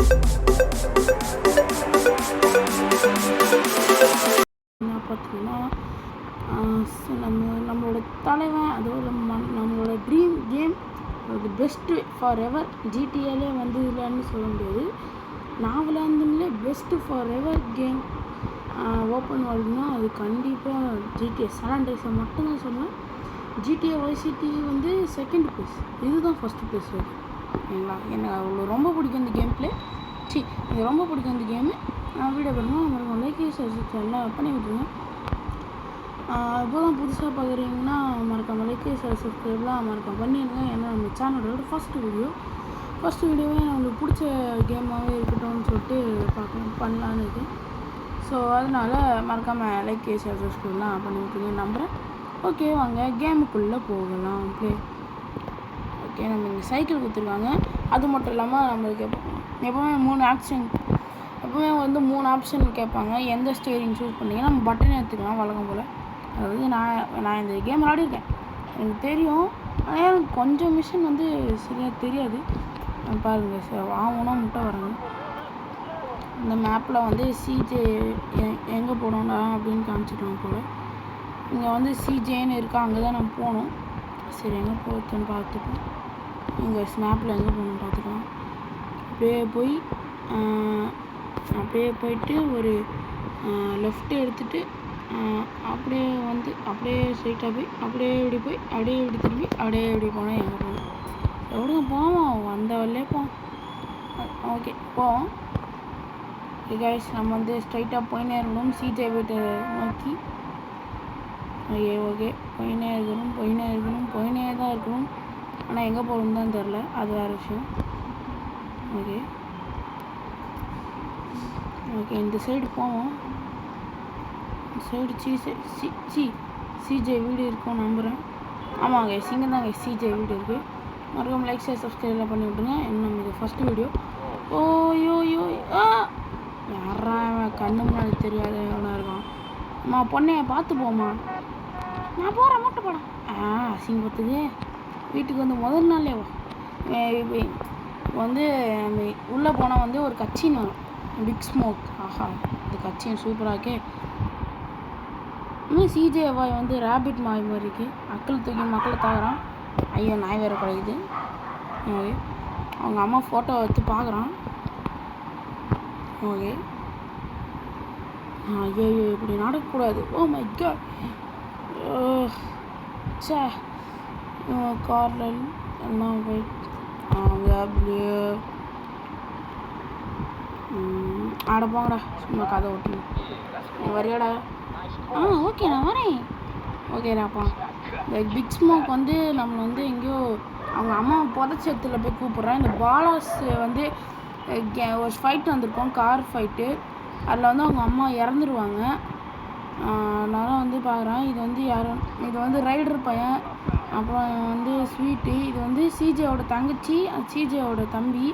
என்ன பார்த்தீங்கன்னா நம்மளோட தலைவன் அதோட நம்மளோட ட்ரீம் கேம் அது பெஸ்ட்டு ஃபார் எவர் ஜிடிஏலே வந்து இல்லைன்னு சொல்ல முடியாது. நான் விளையாண்டுல best forever game open வேர்ல்டுனா அது கண்டிப்பாக ஜிடிஏ சான் ஆண்ட்ரியாஸை மட்டும்தான் சொல்லுவேன். ஜிடிஏ வைஸ் சிட்டி வந்து செகண்ட் ப்ளேஸ், இதுதான் ஃபஸ்ட்டு ப்ளேஸ் வருது. ஓகேங்களா? எனக்கு அவ்வளோ ரொம்ப பிடிக்கும் இந்த கேம் பிளே. எனக்கு ரொம்ப பிடிக்கும் இந்த கேமு. வீடியோ பண்ணுவோம் மறக்காம லைக் எல்லாம் பண்ணி விட்டுருங்க. இப்போ தான் புதுசாக பார்க்குறீங்கன்னா மறக்காம லைக் சப்ஸ்கிரைப்லாம் மறக்காம பண்ணிடுங்க. ஏன்னா நம்ம சேனலோட ஃபஸ்ட்டு வீடியோவே நம்மளுக்கு பிடிச்ச கேமாகவே இருக்கட்டும்னு சொல்லிட்டு பண்ணலான்னு இருக்கு. ஸோ அதனால் மறக்காமல் லைக் சப்ஸ்கிரைப்லாம் பண்ணி விட்டுருங்க நம்புகிறேன். ஓகே, வாங்க கேமுக்குள்ளே போகலாம். ஓகே, நம்ம இங்கே சைக்கிள் கொடுத்துருக்காங்க. அது மட்டும் இல்லாமல் நம்மளுக்கு எப்போவுமே 3 ஆப்ஷன் கேட்பாங்க. எந்த ஸ்டீரிங் சூஸ் பண்ணிங்கன்னா நம்ம பட்டன் எடுத்துக்கலாம் வழக்கம் போல். அதாவது நான் இந்த கேம் விளையாடிருக்கேன், எனக்கு தெரியும். ஆனால் எனக்கு கொஞ்சம் மிஷின் வந்து சரியாக தெரியாது. பாருங்கள் சார், வாங்கணும் முட்டை வராங்க. இந்த மேப்பில் வந்து சிஜே எங்கே போனோம்னா அப்படின்னு காமிச்சிட்டோம் போல். இங்கே வந்து சிஜேன்னு இருக்கா, அங்கே தான் நம்ம போகணும். சரி, எங்கே போகுதுன்னு பார்த்துப்போம். இங்கே ஸ்னாப்பில் எங்கே போகணுன்னு பார்த்துக்கலாம். அப்படியே போயிட்டு ஒரு லெஃப்ட்டு எடுத்துகிட்டு அப்படியே ஸ்ட்ரைட்டாக போய் அப்படியே இப்படி திரும்பி இப்படி போனால் எங்கே போகணும்? எவ்வளோ போவோம், வந்த வரலே போவோம். ஓகே, போவோம். கைஸ், நம்ம வந்து ஸ்ட்ரைட்டாக போயினே இருக்கணும் சிஜே வீட்டை நோக்கி. ஓகே, போயினே தான் இருக்கணும். ஆனால் எங்கே போகணுன்னு தான் தெரில, அது வேறு விஷயம். ஓகே, இந்த சைடு போவோம். இந்த சைடு சிஜே வீடு இருக்கும் நம்புகிறேன். ஆமாங்க, இங்கே தாங்க சிஜே வீடு இருக்குது. மறக்காம லைக் சப்ஸ்கிரைப்லாம் பண்ணி விட்டுருங்க. நம்ம இது ஃபஸ்ட்டு வீடியோ. ஓ யாரா கண்ணு முன்னாடி தெரியாத எவ்வளோ இருக்கான். அம்மா பொண்ணைய பார்த்து போமா, நான் போகிறேன் மட்டும் போடா. அசிங்கத்துக்கு வீட்டுக்கு வந்து முதல் நாளே வந்து உள்ளே போனால் வந்து ஒரு கட்சின்னு வரும், பிக் ஸ்மோக். ஆஹா, இந்த கட்சின்னு சூப்பராகே. இன்னும் சிஜே வாய் வந்து ரேபிட் மாதிரி இருக்குது. மக்களை தாக்குறான். ஐயோ, நாய் வேறு குறையுது. அவங்க அம்மா ஃபோட்டோ எடுத்து பார்க்குறான். ஓகே, ஐயோ இப்படி நடக்கக்கூடாது. Oh my God. கார்லல் எல்லாம் போயிட்டு அப்படியே ஆட போங்கடா, சும்மா கதை ஓட்டணும். நீ வரையாடா? ஓகே, நான் வரேன். ஓகேடாப்பா. இந்த பிக் ஸ்மோக் வந்து நம்மளை வந்து எங்கேயோ அவங்க அம்மா புதைச்ச இடத்துல போய் கூப்பிட்றான். இந்த பாலாஸ் வந்து ஒரு ஃபைட் வந்திருக்கோம், கார் ஃபைட்டு. அதில் வந்து அவங்க அம்மா இறந்துருவாங்க. அதனால் வந்து பார்க்குறேன். இது வந்து ரைடர் பையன், அப்புறம் வந்து ஸ்வீட்டு. இது வந்து சிஜேவோட தங்கச்சி, சிஜேவோட தம்பி.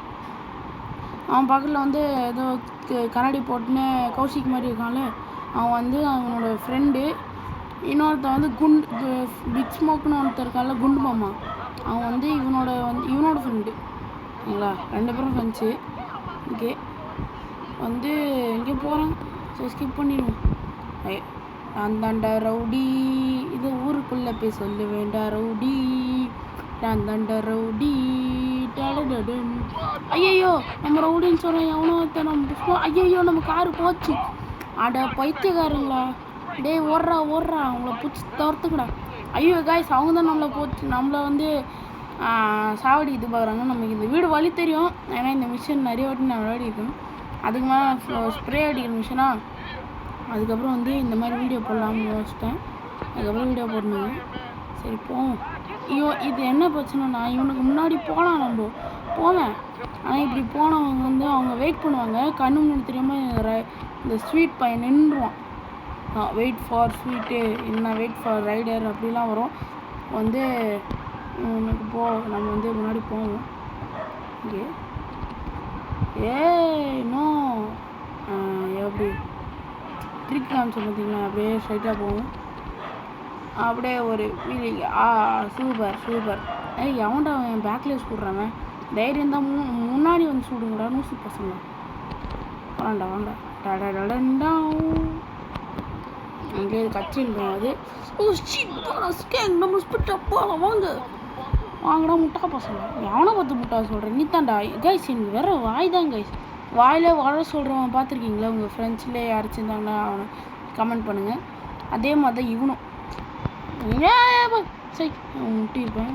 அவன் பக்கத்தில் வந்து ஏதோ கண்ணாடி போட்டுன்னு கௌஷிக் மாதிரி இருக்கான்ல, அவன் வந்து அவனோட ஃப்ரெண்டு. இன்னொருத்தன் வந்து பிக் ஸ்மோக்னு ஒருத்தர் இருக்கான்ல, குண்டு மாமா, அவன் வந்து இவனோட ஃப்ரெண்டு. சரிங்களா? 2 பேரும் ஃப்ரெண்ட்ஸு. ஓகே, வந்து எங்கே போகிறான், சரி ஸ்கிப் பண்ணிடுவோம். அந்தாண்டா ரவுடி, இது ஊருக்குள்ளே போய் சொல்ல வேண்டாம் ரவுடி, அந்தாண்டா ரவுடி. ஐயோ, நம்ம ரவுடின்னு சொல்கிறேன். எவனோ நம்ம ஐயோ, நம்ம காரு போச்சு. அட பைத்தியக்காரங்களா, டேய் ஓடுறா அவங்கள பிடிச்சி தவிர்த்துக்கடா. ஐயோ காய்ஸ், அவங்க தான் நம்மளை வந்து சாவடி இது பார்க்குறாங்க. நமக்கு இந்த வீடு வழி தெரியும், ஏன்னா இந்த மிஷின் நிறைய வாட்டி நான் விளையாடிருக்கேன். அதுக்கு மேலே ஸ்ப்ரே அடிக்கிற மிஷினா. அதுக்கப்புறம் வந்து இந்த மாதிரி வீடியோ போடலாம்னு யோசிச்சிட்டேன். அதுக்கப்புறம் வீடியோ போடணும். சரி போவோம். இது என்ன பிரச்சனைனா, இவனுக்கு முன்னாடி நம்ம போவேன். ஆனால் இப்படி போனவங்க வந்து அவங்க வெயிட் பண்ணுவாங்க. கண்ணு முன்னாடி தெரியாமல் இந்த ஸ்வீட் பையன் நின்றுவான். வெயிட் ஃபார் ஸ்வீட்டு, என்ன வெயிட் ஃபார் ரைடர் அப்படிலாம் வரும். வந்து உனக்கு நம்ம வந்து முன்னாடி போவோம். இங்கே நோ எப்படி ட்ரிக் காமிச்சு பார்த்தீங்களா? அப்படியே ஸ்ட்ரைட்டாக போவோம். அப்படியே ஒரு வீலிங். சூப்பர். எவன்டா அவன் பேக்லேஸ் போடுறாங்க. தைரியம் தான் முன்னாடி வந்து சுடுங்கடா நூசு பசங்க. வாங்கடா வாங்கடா டடடடண்டா. அங்கே கட்சின்னு போயாது. ஓ ஷிட் நம்ம ஸ்பிட்டப்பா வாங்க வாங்கடா முட்டா பசங்க. எவனை பார்த்து முட்டா சொல்கிறேன்? நீ தான்டா கைஸ். எனக்கு வேற வாய் தான் கைஸ். வாயிலே வாழ சொல்கிறவன் பார்த்துருக்கீங்களா? உங்கள் ஃப்ரெண்ட்ஸ்லேயே யாராச்சும் இருந்தாங்கன்னா அவனை கமெண்ட் பண்ணுங்கள். அதே மாதிரி தான் இவனும் சரி முட்டியிருப்பேன்.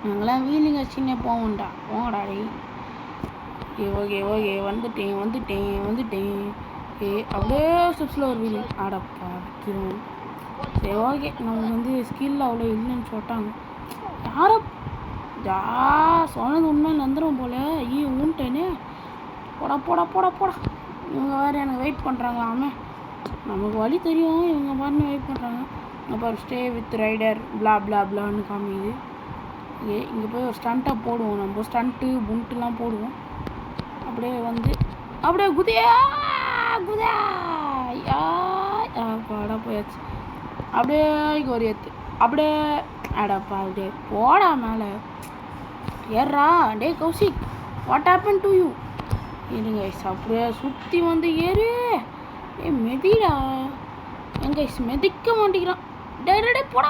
நாங்களாம் வீலிங்க சின்ன போவோம்டா போங்கடா டே. ஓகே ஓகே வந்துட்டேன். அப்படியே ஸ்டெப்ஸில் ஒரு வீலிங் ஆடப்பா வைக்கிறோம். சரி ஓகே நமக்கு வந்து ஸ்கில் அவ்வளோ இல்லைன்னு சொல்லிட்டாங்க. யாரை சொன்னது உண்மையில் வந்துடும் போல். ஐயோ ஊன்ட்டேனே. போடா இவங்க வேறு எனக்கு வெயிட் பண்ணுறாங்களாமே. நமக்கு வழி தெரியும், இவங்க பாருன்னு வெயிட் பண்ணுறாங்க. அப்புறம் ஸ்டே வித் ரைடர் பிளான்னு காமிக்குது. இங்கே போய் ஒரு ஸ்டண்ட்டாக போடுவோம். நம்ம ஸ்டண்ட்டு புண்ட்டுலாம் போடுவோம். அப்படியே குதியா பாடா போயாச்சு. அப்படியே இங்கே ஒரு ஏற்று அப்படியே அடப்பா அப்படியே போடா மேலே ஏறா. டே Kaushik what happen to you? இருங்க அப்படியே சுற்றி வந்து ஏறு. மெதிடா எங்க மெதிக்க மாட்டேங்கிறான். டே போடா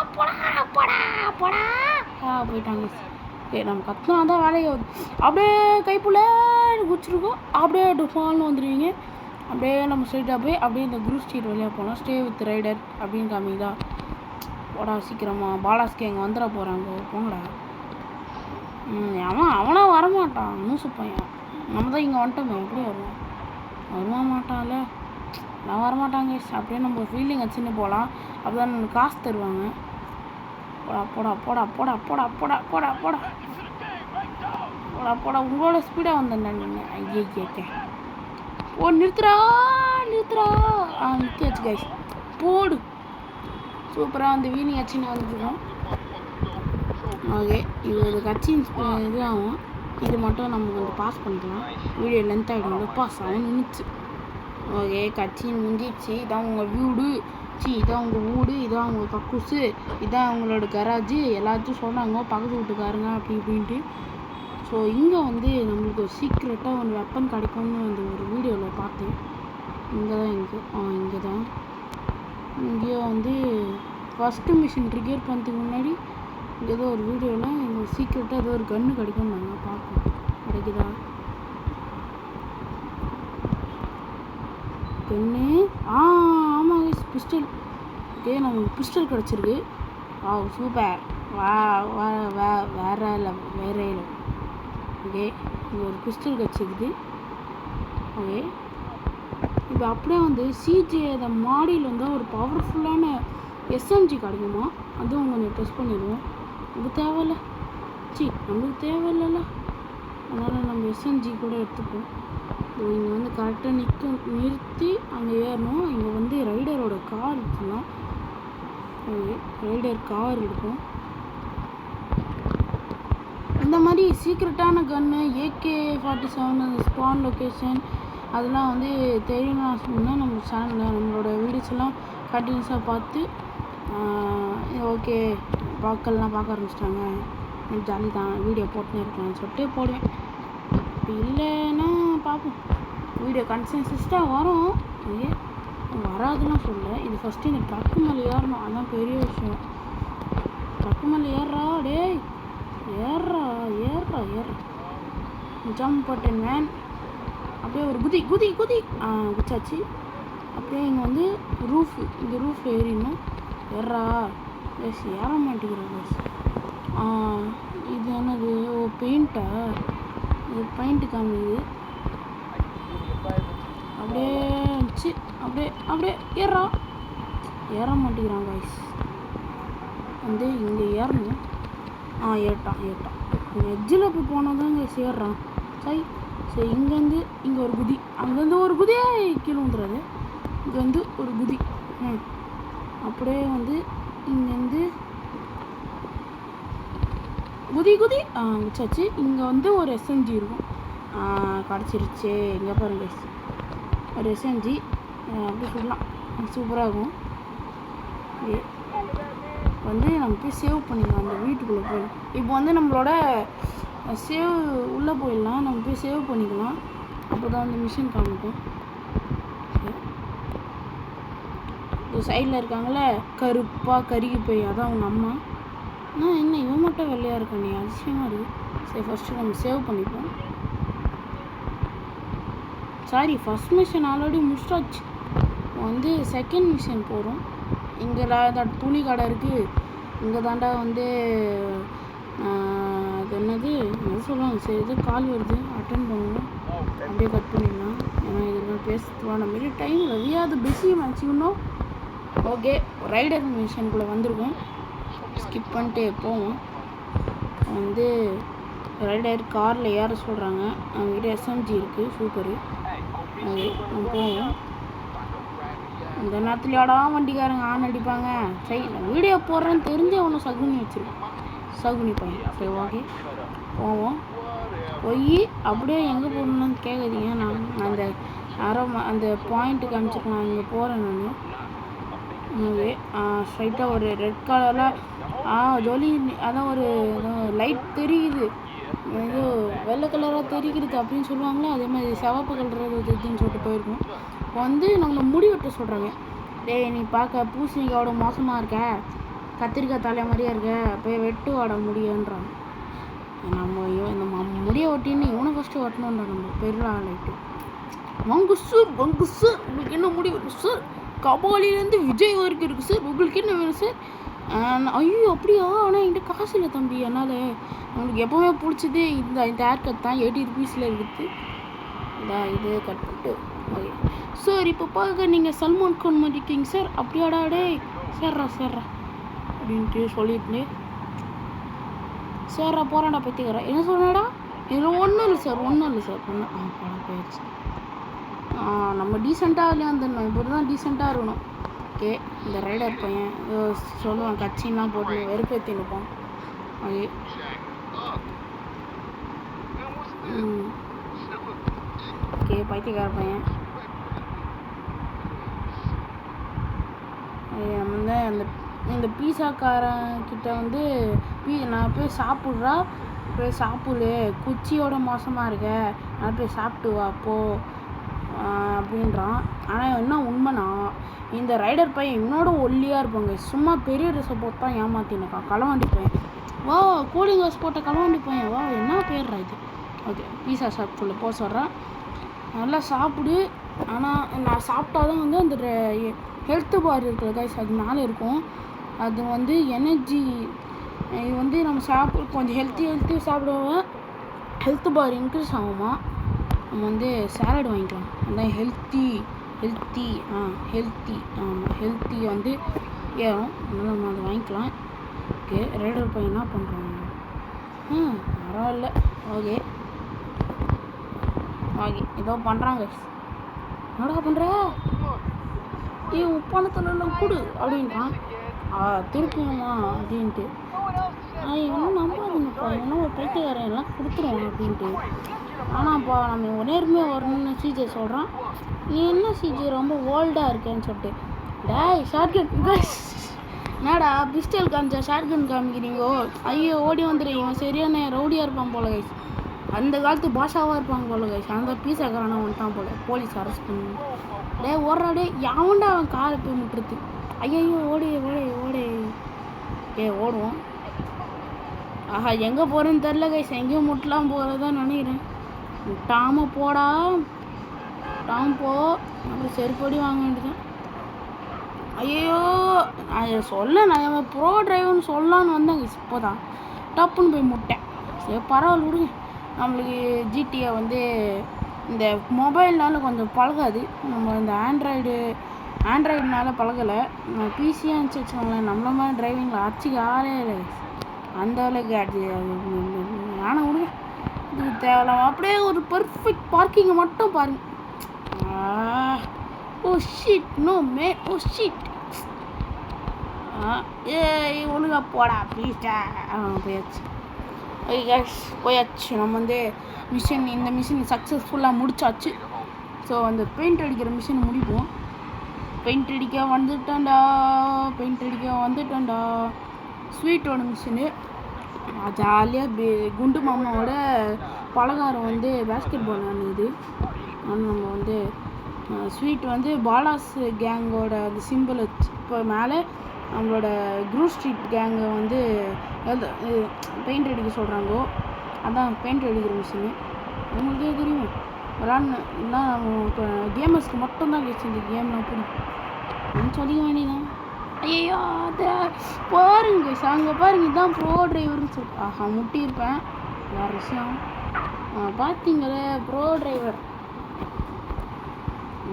போயிட்டாங்க. நம்ம கத்தினா தான் வேலையை வருது. அப்படியே கைப்புள்ள குச்சிருக்கோம். அப்படியே டுஃபால்னு வந்துடுவீங்க. அப்படியே நம்ம ஸ்ட்ரெயிட்டாக போய் அப்படியே இந்த குரூப் ஸ்ட்ரீட் வழியாக போகலாம். ஸ்டே வித் ரைடர் அப்படின்னு காமிக்குதா. போடா சீக்கிரமா. பாலாஸ்க்கு எங்கே வந்துட போகிறாங்க. போங்கடா. அவனா வரமாட்டான் நூசு பையன். நம்ம தான் இங்கே வந்துட்டோமே. எப்படி வருவா மாட்டான்ல. நான் வரமாட்டாங்க. அப்படியே நம்ம ஃபீலிங் வச்சுன்னு போகலாம். அப்போ தான் நமக்கு காசு தருவாங்க. போடா உங்களோட ஸ்பீடாக வந்தேன் நீங்கள். ஐயே ஓ நிறுத்துறா. நிறுத்தியாச்சு கைஸ். போடு சூப்பராக வந்து வீலிங் வச்சுன்னு வந்துருக்கோம். ஓகே இது கட்சின் இது ஆகும். இது மட்டும் நம்ம கொஞ்சம் பாஸ் பண்ணிக்கலாம். வீடியோ லென்த் ஆகிடும். பாஸ் ஆகும் நின்றுச்சு. ஓகே கட்சின்னு முடிஞ்சிச்சு. இதான் உங்கள் வீடு. இதான் உங்கள் வீடு. இதான் உங்கள் கக்கூசு. இதான் உங்களோட கராஜு. எல்லாத்தையும் சொன்னாங்க பக்கத்து வீட்டுக்காருங்க அப்படி இப்படின்ட்டு. ஸோ இங்கே வந்து நம்மளுக்கு ஒரு சீக்ரெட்டாக ஒரு வெப்பன் கிடைக்கும்னு அந்த ஒரு வீடியோவில் பார்த்தேன். இங்கே தான் இங்கேயோ வந்து ஃபஸ்ட்டு மிஷின் ட்ரிகர் பண்ணுறதுக்கு முன்னாடி ஏதோ ஒரு வீடியோவில் எங்கள் சீக்ரெட்டாக ஏதோ ஒரு கன்று கிடைக்கும். நாங்கள் பார்ப்போம் கிடைக்குதா கன்று. ஆமாம் பிஸ்டல். ஓகே நமக்கு பிஸ்டல் கிடச்சிருக்கு. சூப்பர். வேற இல்லை. ஓகே இங்கே ஒரு பிஸ்டல் கிடச்சிருக்குது. ஓகே இப்போ அப்படியே வந்து சிஜே அந்த மாடியில் வந்து ஒரு பவர்ஃபுல்லான எஸ்எம்ஜி கிடைக்குமா. அதுவும் கொஞ்சம் டெஸ்ட் பண்ணிடுவோம். நம்மளுக்கு தேவையில்ல. அதனால் நம்ம எஸ்எம்ஜி கூட எடுத்துப்போம். இங்கே வந்து கரெக்டாக நிறுத்தி அங்கே ஏறணும். இங்கே வந்து ரைடரோட கார் எடுத்துக்கலாம். ரைடர் கார் இருக்கும். இந்த மாதிரி சீக்ரெட்டான கன்று AK-47 அந்த ஸ்பான் லொக்கேஷன் அதெல்லாம் வந்து தெரியும்னா சொன்னால் நம்ம சேனலில் நம்மளோட வீடியோஸ் எல்லாம் கண்டினியூஸாக பார்த்து ஓகே பார்க்க ஆரம்பிச்சிட்டாங்க. ஜாலி தான் வீடியோ போட்டுன்னு இருக்கலாம்னு சொல்லிட்டு போடுவேன். அப்படி இல்லைன்னா பார்ப்போம். வீடியோ கன்சிஸ்டன்ட்டாக வரும். வராதுன்னு சொல்ல. இது ஃபஸ்ட்டு இந்த ட்ரக்கு மேலே ஏறணும். அதுதான் பெரிய விஷயம். ட்ரக்கு மேலே ஏறா. டேய் ஏறா ஜம்ப் பட்டன் மேன். அப்படியே ஒரு குதி குச்சாச்சு. அப்படியே இங்கே வந்து இந்த ரூஃப் ஏறிடணும். ஏறா ஏற மாட்டேங்கிறேன். இது என்னது? பெயிண்ட்டா? இது பெயிண்ட்டு காமிக்குது. அப்படியே வச்சு அப்படியே ஏற மாட்டேங்கிறான் காய்ஸ். வந்து இங்கே ஏறணும். ஏட்டான் எட்ஜில் போய் போனால் தான் இங்கே சேர்றான். சரி இங்கேருந்து இங்கே ஒரு குதி. அங்கேருந்து ஒரு குதியே கீழே வந்துடுறாரு. இங்கே வந்து ஒரு குதி. அப்படியே வந்து இங்கேருந்து குதி வச்சாச்சு. இங்கே வந்து ஒரு எஸ்என்ஜி இருக்கும். கிடச்சிருச்சு. இங்கே பாருங்க ஒரு எஸ்என்ஜி. அப்படி சொல்லலாம். சூப்பராக இருக்கும். வந்து நம்ம போய் சேவ் பண்ணிக்கலாம் அந்த வீட்டுக்குள்ளே போய். இப்போ வந்து நம்மளோட சேவ் உள்ளே போயிடலாம், நம்ம போய் சேவ் பண்ணிக்கலாம். அப்போ தான் வந்து மிஷின் காமிக்கும். சைடில் இருக்காங்களே கருப்பாக கருகி போய், அதான் அவங்க அம்மா. ஆனால் என்ன இவன் மட்டும் வெள்ளையாக இருக்கானே, அதிசயமாக இருக்குது. சரி, ஃபஸ்ட்டு நம்ம சேவ் பண்ணிப்போம். சாரி, ஃபஸ்ட் மிஷன் ஆல்ரெடி முடிச்சாச்சு. வந்து செகண்ட் மிஷன் போகிறோம். இங்கே தான் துணி கடை இருக்குது. இங்கே தாண்டா வந்து அது என்னது சொல்லுவாங்க. சரி, இது கால் வருது, அட்டன் பண்ணுவோம். அப்படியே கட் பண்ணிடலாம். ஏன்னா இதெல்லாம் பேசுவான மாரி டைமில் we are the busy match இன்னும். ஓகே, ரைடர் மிஷனுக்குள்ளே வந்திருக்கோம். ஸ்கிப் பண்ணிட்டு போவோம். வந்து ரைடர் காரில் ஏற சொல்கிறாங்க. அவங்ககிட்ட எஸ்எம்ஜி இருக்குது, சூப்பரு. ஓகே, நம்ம போவோம். இந்த நேரத்துலையாடா வண்டிக்காரங்க ஆன் அடிப்பாங்க. சரி, நான் வீடியோ போடுறேன்னு தெரிஞ்சு ஒன்று சகுனி வச்சுருக்கேன். சகுனி பையன். சரி, ஓகே போவோம். போய் அப்படியே எங்கே போகணுன்னு கேட்குறீங்க. நான் அந்த யாரோ அந்த பாயிண்ட்டு காமிச்சிருக்கேன், நான் இங்கே போகிறேன் நான். ஓகே, ஸ்ட்ரைட்டாக ஒரு ரெட் கலரில் ஜொலி, அதான் ஒரு லைட் தெரியுது, ஏதோ வெள்ளை கலராக தெரிகிறது அப்படின்னு சொல்லுவாங்களே, அதே மாதிரி சிவப்பு கலர் இதுன்னு சொல்லிட்டு போயிருக்கோம். இப்போ வந்து நம்மளை முடி வெட்ட சொல்கிறாங்க. டேய், நீ பார்க்க பூசணிக்காவோட மோசமாக இருக்க, கத்திரிக்காய் தலை மாதிரியே இருக்க, போய் வெட்டு வாட முடியுன்றாங்க. நம்ம முடியை ஒட்டின்னு இவனை ஃபஸ்ட்டு வெட்டணுன்றா. நம்ம பெரிய லைட்டு வாங்க சார், வாங்க சார், உங்களுக்கு என்ன முடி வேணும் சார்? கபாலிலேருந்து விஜய் வரைக்கும் இருக்குது சார், உங்களுக்கு என்ன வேணும் சார்? ஐயோ அப்படியா? ஆனால் என்கிட்ட காசு இல்லை தம்பி. என்னால் அவங்களுக்கு எப்போவுமே பிடிச்சது இந்த ஹேர் கட் தான். 80 ருபீஸில் இருக்குது. இது கட் பண்ணிட்டு ஓகே சார். இப்போ பார்க்க நீங்கள் சல்மான் கான் மாட்டிருக்கீங்க சார். அப்படியாடா? டே சேர்றா அப்படின்ட்டு சொல்லிட்டு சேர்றா போகிறான்டா பற்றிக்கிறேன். என்ன சொன்னாடா? இதில் ஒன்றும் இல்லை சார் ஒன்றும் படம் போயிடுச்சு. நம்ம டீசெண்டாக வெளியே வந்துடணும். இப்படி தான் டீசெண்டாக இருக்கணும். ஓகே, இந்த ரைடர் பையன் சொல்லுவான், கட்சின்லாம் போட்டு வெறுப்பேற்றி நிற்பான். ஓகே, ஓகே பைத்தியக்கார பையன். நம்ம வந்து இந்த பீஸாக்காரங்கிட்ட வந்து நான் போய் சாப்பிட்றா, போய் சாப்பிடு, குச்சியோட மோசமாக இருக்க, நான் போய் சாப்பிட்டு வா போ அப்படின்றான். ஆனால் என்ன உண்மைனா, இந்த ரைடர் பையன் இவனோட ஒல்லியாக இருப்பாங்க. சும்மா பெரிய ட்ரெஸ்ஸை போட்டு தான் ஏமாற்றினுக்கான். களவாண்டி பையன். வா, கூலிங் கிளாஸ் போட்ட களவாண்டி பையன். வா, என்ன பேர்றா இது? ஓகே, பீஸா ஷாப்புக்குள்ளே போக சொல்கிறேன். நல்லா சாப்பிடு. ஆனால் நான் சாப்பிட்டா தான் வந்து அந்த ஹெல்த்து பார் இருக்கிற கைஸ் அது மேலே இருக்கும். அது வந்து எனர்ஜி, இது வந்து நம்ம கொஞ்சம் ஹெல்த்தி சாப்பிடுவோம். ஹெல்த்து பார் இன்க்ரீஸ் ஆகுமா. நம்ம வந்து சாலட் வாங்கிக்கலாம். அதான் ஹெல்த்தி ஆமாம், ஹெல்த்தி வந்து ஏறும். அதனால் நம்ம அதை வாங்கிக்கலாம். ஓகே, ரைடர் பையன் என்ன பண்ணுறாங்க? பரவாயில்ல. ஓகே ஏதோ பண்ணுறாங்க. என்னடா பண்ணுற? உப்பானத்தெல்லாம் கொடு அப்படின்றான். திருப்பியுமா அப்படின்ட்டு. இன்னும் நம்பாதுங்கப்பா, இன்னும் ஒரு பைத்தியக்காரன் எல்லாம் கொடுத்துருவோம் அப்படின்ட்டு. ஆனாப்பா நம்ம நேர்மையாக வரணும்னு சிஜே சொல்கிறான். நீ என்ன சிஜே ரொம்ப ஓல்டாக இருக்கேன்னு சொல்லிட்டு. டேய் ஷார்ட்கன் கைஸ், என்னடா பிஸ்டல் காமிச்சா ஷார்ட்கன் காமிக்கிறீங்கோ? ஐயோ ஓடி வந்துடுறீங்க. இவன் சரியான ரவுடியாக இருப்பான் போல கைஸ். அந்த காலத்து பாஷாவாக இருப்பாங்க போல கைஸ். அந்த பீஸாக்காரனை வந்துட்டான் போல. போலீஸ் அரெஸ்ட் பண்ணி. ஓடுறா டே, யாவண்டா அவன் காரை போய் முட்டுறது. ஐயோ ஓடு. ஓடுவோம். ஆஹா, எங்கே போகிறேன்னு தெரில கைஸ். எங்கேயும் முட்டலாம் போகிறதான் நினைக்கிறேன். விட்டாமல் போடா, விட்டாமல் போ. அப்புறம் செருப்படி வாங்க வேண்டியதான். ஐயோ, நான் ப்ரோ டிரைவர்னு சொல்லலான்னு வந்தேங்க. இப்போ தான் டப்புன்னு போய் முட்டேன். சரி பரவாயில்ல விடுங்க. நம்மளுக்கு ஜிடிஏ வந்து இந்த மொபைல்னால கொஞ்சம் பழகாது. நம்ம இந்த ஆண்ட்ராய்டுனால பழகலை. பிசியாக இருந்துச்சு வச்சுக்கோங்களேன், நம்மள மாதிரி டிரைவிங்கில் அடிச்சுக்க ஆளே இல்லை. அந்த அளவுக்கு அடிச்சு ஆனால் விடுங்க, இது தேவையில்லாம. அப்படியே ஒரு பர்ஃபெக்ட் பார்க்கிங்கை மட்டும் பாருங்க. ஓ ஷிட், நோ மே, ஓ ஷிட். ஒழுங்கா போடா ப்ளீஸ்டா. போயாச்சு. ஓகே கேஷ், போயாச்சு. நம்ம வந்து இந்த மிஷின் சக்ஸஸ்ஃபுல்லாக முடிச்சாச்சு. ஸோ அந்த பெயிண்ட் அடிக்கிற மிஷின் முடிப்போம். பெயிண்ட் அடிக்க வந்துட்டேன்டா. ஸ்வீட்டோட மிஷினு ஜாலியாக குண்டு மாமாவோட பலகாரம் வந்து பேஸ்கெட் பால் ஆனது. ஆனால் நம்ம வந்து ஸ்வீட் வந்து பாலாஸ் கேங்கோட அந்த சிம்பிள் வச்சு இப்போ மேலே நம்மளோட க்ரூ ஸ்ட்ரீட் கேங்கை வந்து பெயிண்ட் அடிக்க சொல்கிறாங்கோ. அதான் பெயிண்ட் அடிக்கிற மிஷினு உங்களுக்கே தெரியும். விளாட்னா இப்போ கேமர்ஸ்க்கு மட்டும்தான் கேட்ச்சு இந்த கேம்லாம் பிடிக்கும் சொல்லிக்க வேண்டியதான். ஐயோ அதை பாருங்க அங்கே பாருங்க இதுதான் ப்ரோ டிரைவர்னு சொல்லிட்டு முட்டியிருப்பேன். வேறு விஷயம் பார்த்தீங்களே ப்ரோ டிரைவர்.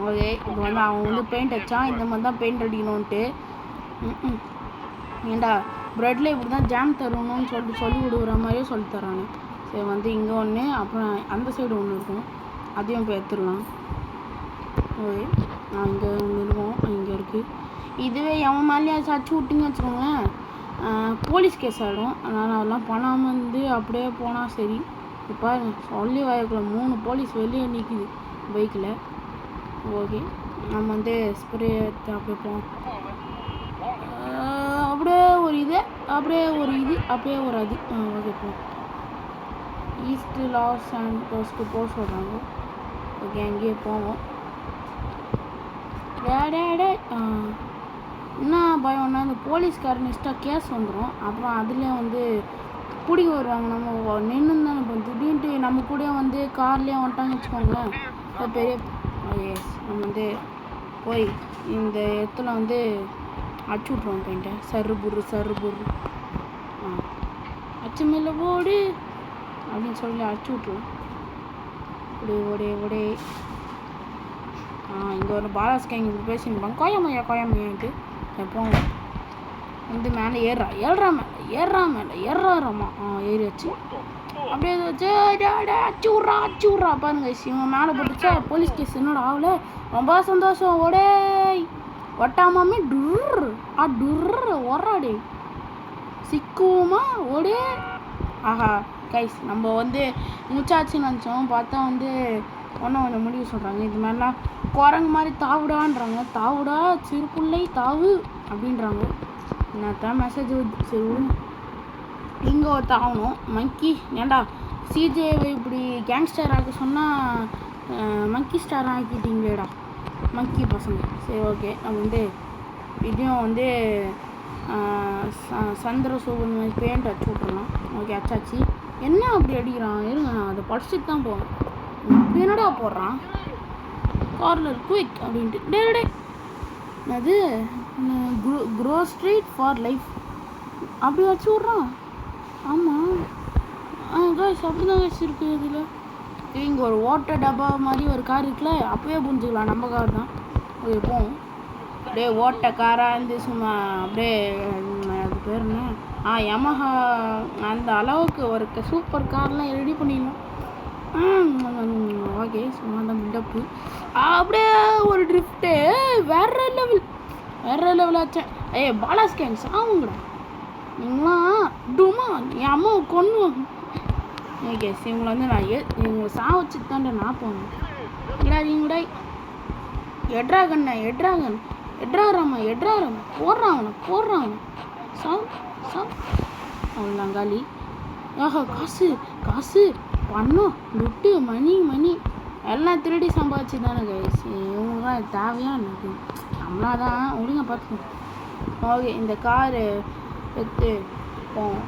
ஓகே இப்போ வந்து அவன் வந்து பெயிண்ட் அடித்தான். இந்த மாதிரி தான் பெயிண்ட் அடிக்கணுன்ட்டு. ஏண்டா ப்ரெட்டில் இப்படி தான் ஜாம் தரணும்னு சொல்லிட்டு சொல்லி கொடுக்குற மாதிரியே சொல்லி தரானு. சரி வந்து இங்கே ஒன்று அப்புறம் அந்த சைடு ஒன்று இருக்கும், அதையும் போய் எடுத்துடலாம். ஓகே இங்கே ஒன்று இருக்கும், இங்கே இருக்குது. இதுவே எவன் மேலேயே அடிச்சு விட்டிங்க வச்சுக்கோங்களேன் போலீஸ் கேஸ் ஆகிடும். அதனால் அதெல்லாம் பண்ணாமல் இருந்து அப்படியே போனால் சரி. இப்போ சொல்லி வயக்குள்ள 3 போலீஸ் வெளியே நிற்கிது பைக்கில். ஓகே நம்ம வந்து ஸ்ப்ரே எடுத்து அப்படியே போவோம். அப்படியே ஒரு இது அப்படியே ஒரு இது அப்படியே ஒரு அது. ஓகே போ ஈஸ்ட் லாஸ் சாண்டோஸ்க்கு போக சொல்கிறாங்க. ஓகே அங்கேயே போவோம். என்ன பயம்னா இந்த போலீஸ்காரன் இஷ்டம் கேஸ் வந்துடும். அப்புறம் அதுலேயே வந்து பிடிக்க வருவாங்க. நம்ம நின்று தானே இப்போ திடீர்னு நம்ம கூட வந்து கார்லேயே வந்துட்டாங்கன்னு வச்சுக்கோங்களேன் பெரிய எஸ் நம்ம வந்து போய் இந்த இடத்துல வந்து அடிச்சு விட்ருவோம் பெயிண்ட்டை. சரு புரு அச்சு மேலே போடு அப்படின்னு சொல்லி அடிச்சு விட்ருவோம். ஓடே இங்கே ஒரு பாலாஸ்கா இங்கே பேசியிருப்பாங்க கோயமையான்ட்டு எப்போங்க வந்து மேலே ஏறாராமா ஏறியாச்சு. அப்படியே வச்சு அச்சு விட்றா பாருங்க. இவங்க மேலே போட்டுச்சா போலீஸ் கேஸ் என்னோட ஆகல. ரொம்ப சந்தோஷம். ஓடே ஒட்டாமாமே டுர் ஒராடே சிக்குமா ஓடே. ஆஹா கைஸ் நம்ம வந்து முச்சாச்சுன்னு நினச்சோம். பார்த்தா வந்து கொஞ்சம் முடிவு சொல்கிறாங்க. இது மாதிரிலாம் குரங்கு மாதிரி தாவுடான்றாங்க. தாவுடா சிறுப்புள்ளை தாவு அப்படின்றாங்க. என்னத்தான் மெசேஜ் வருது. சரி விடுங்க. இங்கே ஒரு தாவணும் மங்கி. ஏண்டா சிஜேவை இப்படி கேங்ஸ்டர் ஆக்க சொன்னால் மங்கி ஸ்டார் ஆக்கிட்டீங்களேடா மங்கி பசங்க. சரி ஓகே நம்ம வந்து இதையும் வந்து சந்திர சோபன் மாதிரி பெயிண்ட் அடிச்சு விட்றலாம். ஓகே அச்சாச்சு. என்ன அப்படி அடிக்கிறான் இருங்க நான் அதை படிச்சுட்டு தான் போவேன். என்னடா போடுறான் கார்னர் குயிக் அப்படின்ட்டு டே அது க்ரோ ஸ்ட்ரீட் ஃபார் லைஃப் அப்படி வச்சு விட்றான். ஆமாம் காய்ஸ் அப்படி தான் காய்ஸ் இருக்குது. இதில் இங்கே ஒரு ஓட்டர் டப்பா மாதிரி ஒரு கார் இருக்குல்ல, அப்போயே புரிஞ்சுக்கலாம் நம்ம கார் தான். அது போவோம் அப்படியே ஓட்ட காராக இருந்து சும்மா அப்படியே அது பேர் என்ன யமஹா அந்த அளவுக்கு ஒரு சூப்பர் கார்லாம் ரெடி பண்ணிடலாம். ஓகே சும்மா தான் பில்டப்பு அப்படியே ஒரு ட்ரிஃப்ட்டு வேற லெவல் ஆச்சேன். பாலாஸ் கேங் சாவுங்கடா நீங்களாம் டுமா என் அம்மாவை கொன்னுவாங்க. ஓகே இவங்களை வந்து நான் இவங்களை சாவச்சுட்டு தான்டா நான் போனேன். இங்கடா எட்ராகன் போடுறான் அவ்வளோதான் காலி. ஆஹா காசு பணம் லுட்டு மணி எல்லாம் திருடி சம்பாதிச்சு தானே கைஸ். இவங்களாம் தேவையாக எனக்கு நம்மளாதான் ஒழுங்காக பார்த்துக்கணும். ஓகே இந்த காரு எடுத்து போவோம்.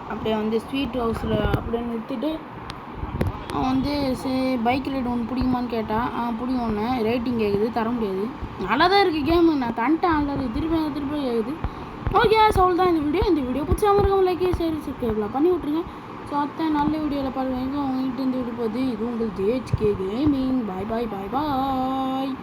அப்படியே வந்து ஸ்வீட் ஹவுஸில் அப்படியே நிறுத்திட்டு அவன் வந்து சரி பைக் ரைடு ஒன்று பிடிக்குமான்னு கேட்டான். பிடிக்கும் ஒன்று ரேட்டிங் கேட்குது, தர முடியாது. நல்லா தான் இருக்குது கேமு, நான் தந்துட்டேன் ஆல்ரெடி. திருப்பி கேட்குது. ஓகே சொல் தான் இந்த வீடியோ பிடிச்சாமல் இருக்கவங்க லைக் சரி சப்ஸ்கிரைப்லாம் பண்ணி விட்ருங்க. ஸோ அத்தை நல்ல வீடியோவில் பாருங்க. அவங்ககிட்ட இருந்து விட்டு போகுது. இது உங்கள் JHK கேமிங். பாய்.